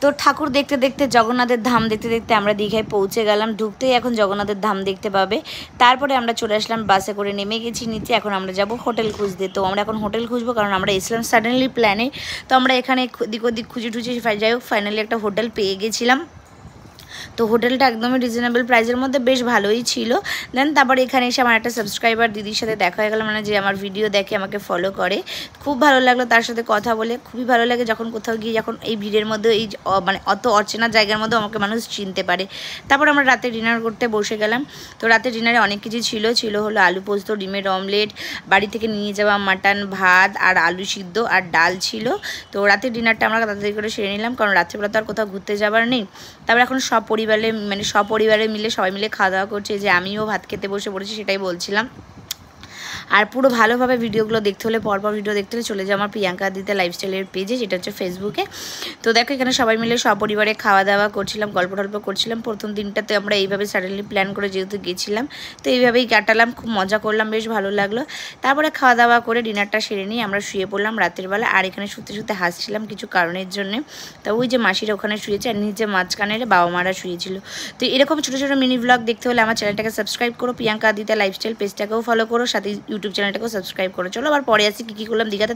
তো ঠাকুর দেখতে দেখতে জগন্নাথের ধাম দেখতে দেখতে আমরা দীঘায় পৌঁছে গেলাম। ঢুকতেই এখন জগন্নাথের ধাম দেখতে পাবে। তারপরে আমরা চলে আসলাম, বাসে করে নেমে গেছি নিচে। এখন আমরা যাব হোটেল খুঁজতে। তো আমরা এখন হোটেল খুঁজবো, কারণ আমরা এসলাম সাডেনলি প্ল্যানে। তো আমরা এখানে দিক ওদিক খুঁজে টুজে যাই হোক ফাইনালি একটা হোটেল পেয়ে গেছিলাম। তো হোটেলটা একদমই রিজনেবল প্রাইসের মধ্যে, বেশ ভালোই ছিল। দেন তারপরে এখানে এসে আমার একটা সাবস্ক্রাইবার দিদির সাথে দেখা হয়ে গেল, মানে যে আমার ভিডিও দেখে আমাকে ফলো করে। খুব ভালো লাগলো তার সাথে কথা বলে। খুবই ভালো লাগে যখন কোথাও গিয়ে যখন এই ভিড়ের মধ্যে এই মানে অত অচেনা জায়গার মধ্যে আমাকে মানুষ চিনতে পারে। তারপর আমরা রাতে ডিনার করতে বসে গেলাম। তো রাতে ডিনারে অনেক কিছু ছিল হলো আলু পোস্ত, ডিমের অমলেট, বাড়ি থেকে নিয়ে যাওয়া মাটন, ভাত আর আলু সিদ্ধ আর ডাল ছিল। তো রাতের ডিনারটা আমরা তাড়াতাড়ি করে সেরে নিলাম, কারণ রাত্রেবেলা তো আর কোথাও ঘুরতে যাবার নেই। তারপর এখন সপরিবারে মিলে সবাই মিলে খাওয়া দাওয়া করছে। যে আমিও ভাত খেতে বসে পড়েছি, সেটাই বলছিলাম। আর পুরো ভালোভাবে ভিডিওগুলো দেখতে হলে, পরপর ভিডিও দেখতে হলে চলে যাও আমার প্রিয়াঙ্কা আদিত্যা লাইফস্টাইলের পেজে, যেটা হচ্ছে ফেসবুকে। তো দেখো এখানে সবাই মিলে সপরিবারে খাওয়া দাওয়া করছিলাম, গল্প টল্প করছিলাম। প্রথম দিনটাতে আমরা এইভাবে সাডেনলি প্ল্যান করে যেহেতু গেছিলাম, তো এইভাবেই কাটালাম, খুব মজা করলাম, বেশ ভালো লাগলো। তারপরে খাওয়া দাওয়া করে ডিনারটা সেরে নিয়ে আমরা শুয়ে পড়লাম রাতের বেলা। আর এখানে শুতে শুতে হাসছিলাম কিছু কারণের জন্য। তো ওই যে মাসিরা ওখানে শুয়েছে, আর নিচে মাঝখানে বাবা মারা শুয়েছিল। তো এরকম ছোটো ছোটো মিনি ব্লগ দেখতে হলে আমার চ্যানেলটাকে সাবস্ক্রাইব করো, প্রিয়াঙ্কা আদিত্যা লাইফস্টাইল পেজটাকেও ফলো করো, সাথে ইউটিউব চ্যানেলটাকেও সাবস্ক্রাইব করো। চলো আবার পরে আসি কী কী করলাম দীঘাতে।